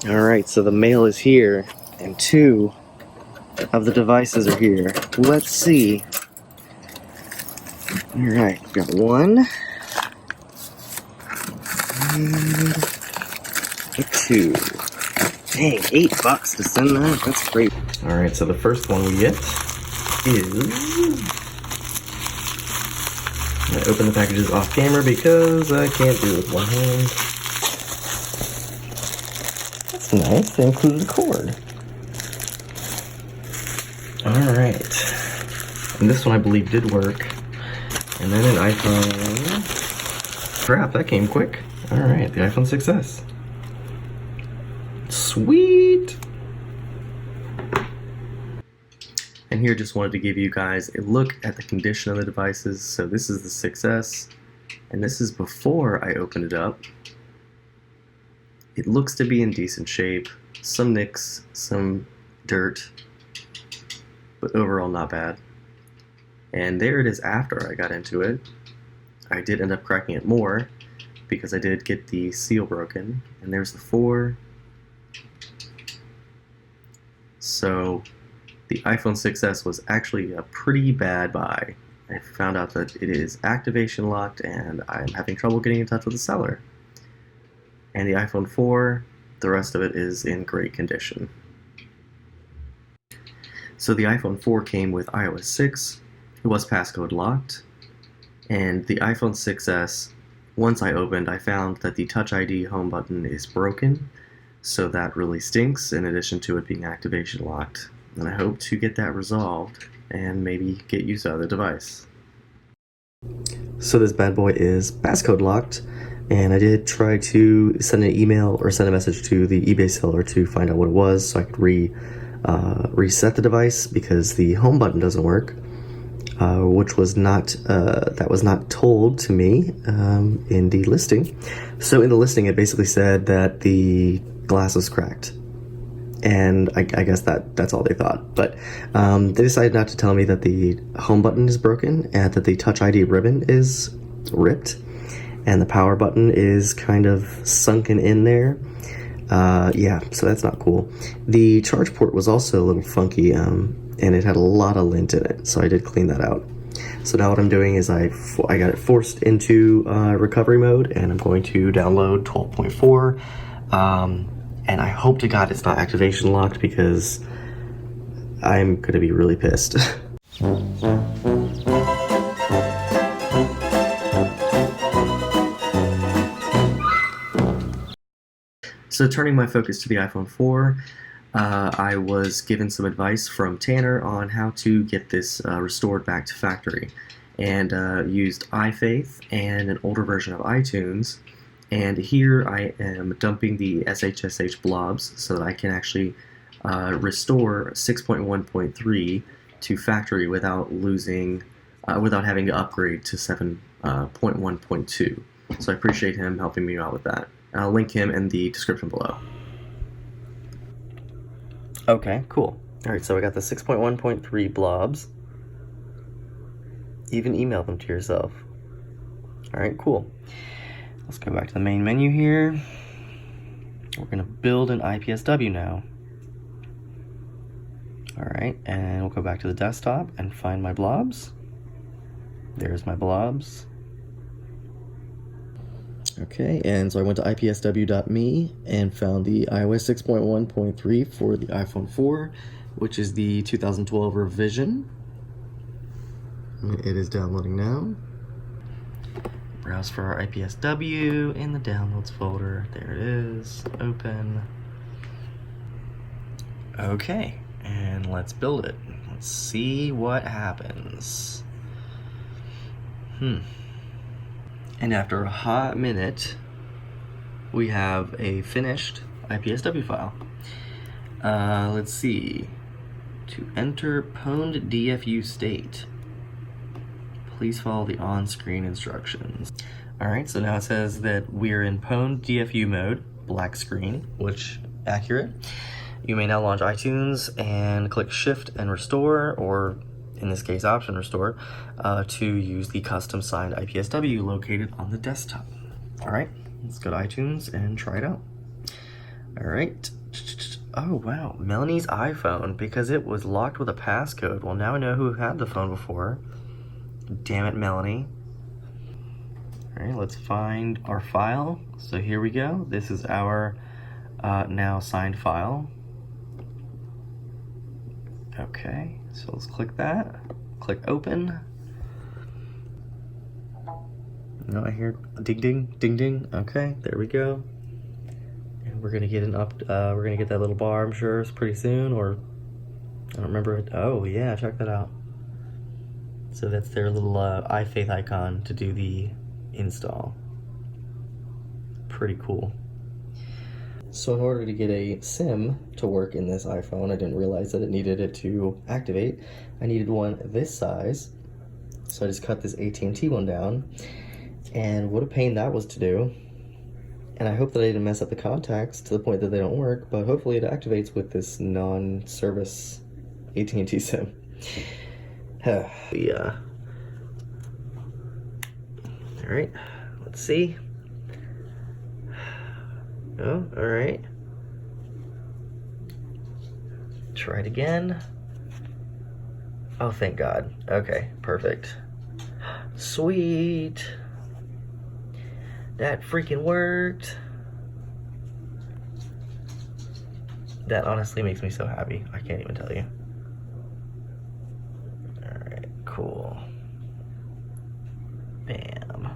Alright, so the mail is here, and 2 of the devices are here. Let's see. Alright, we've got 1 and a 2. Dang, $8 to send that? That's great. Alright, so the first one we get is... I open the packages off camera because I can't do it with one hand. That's nice, they included a cord. Alright. And this one I believe did work. And then an iPhone. Crap, that came quick. Alright, the iPhone 6S. Sweet! And here just wanted to give you guys a look at the condition of the devices. So this is the 6S, and this is before I opened it up. It looks to be in decent shape. Some nicks, some dirt, but overall not bad. And there it is after I got into it. I did end up cracking it more because I did get the seal broken. And there's the 4. So the iPhone 6S was actually a pretty bad buy. I found out that it is activation locked and I'm having trouble getting in touch with the seller. And the iPhone 4, the rest of it is in great condition. So the iPhone 4 came with iOS 6, it was passcode locked, and the iPhone 6S, once I opened, I found that the Touch ID home button is broken, so that really stinks in addition to it being activation locked. And I hope to get that resolved and maybe get use out of the device. So this bad boy is passcode locked, and I did try to send an email or send a message to the eBay seller to find out what it was so I could reset the device because the home button doesn't work, which was not that was not told to me in the listing. So in the listing it basically said that the glass was cracked. And I guess that's all they thought. But they decided not to tell me that the home button is broken and that the Touch ID ribbon is ripped and the power button is kind of sunken in there. Yeah, so that's not cool. The charge port was also a little funky and it had a lot of lint in it, so I did clean that out. So now what I'm doing is I got it forced into recovery mode, and I'm going to download 12.4. And I hope to God it's not activation locked because I'm going to be really pissed. So turning my focus to the iPhone 4, I was given some advice from Tanner on how to get this restored back to factory, and used iFaith and an older version of iTunes. And here I am dumping the SHSH blobs so that I can actually restore 6.1.3 to factory without losing, without having to upgrade to 7.1.2. So I appreciate him helping me out with that. I'll link him in the description below. Okay, cool. Alright, so I got the 6.1.3 blobs. Even email them to yourself. Alright, cool. Let's go back to the main menu here. We're going to build an IPSW now. Alright, and we'll go back to the desktop and find my blobs. There's my blobs. Okay, and so I went to ipsw.me and found the iOS 6.1.3 for the iPhone 4, which is the 2012 revision. It is downloading now. Browse for our IPSW in the downloads folder. There it is. Open. Okay, and let's build it. Let's see what happens. And after a hot minute, we have a finished IPSW file. Let's see. To enter pwned DFU state, please follow the on-screen instructions. Alright, so now it says that we're in pwned DFU mode, black screen, which accurate. You may now launch iTunes and click Shift and Restore, or in this case Option Restore, to use the custom signed IPSW located on the desktop. Alright, let's go to iTunes and try it out. Alright. Oh wow, Melanie's iPhone, because it was locked with a passcode. Well, now I know who had the phone before. Damn it, Melanie. Alright, let's find our file. So here we go. This is our now signed file. Okay, so let's click that. Click open. No, I hear ding ding ding ding. Okay, there we go. And we're gonna get we're gonna get that little bar, I'm sure, pretty soon, or I don't remember it. Oh yeah, check that out. So that's their little iFaith icon to do the install. Pretty cool. So in order to get a SIM to work in this iPhone, I didn't realize that it needed it to activate. I needed one this size. So I just cut this AT&T one down. And what a pain that was to do. And I hope that I didn't mess up the contacts to the point that they don't work, but hopefully it activates with this non-service AT&T SIM. Yeah. All right, let's see. Oh, all right. Try it again. Oh, thank God. Okay, perfect. Sweet. That freaking worked. That honestly makes me so happy. I can't even tell you. All right, cool. Bam.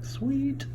Sweet.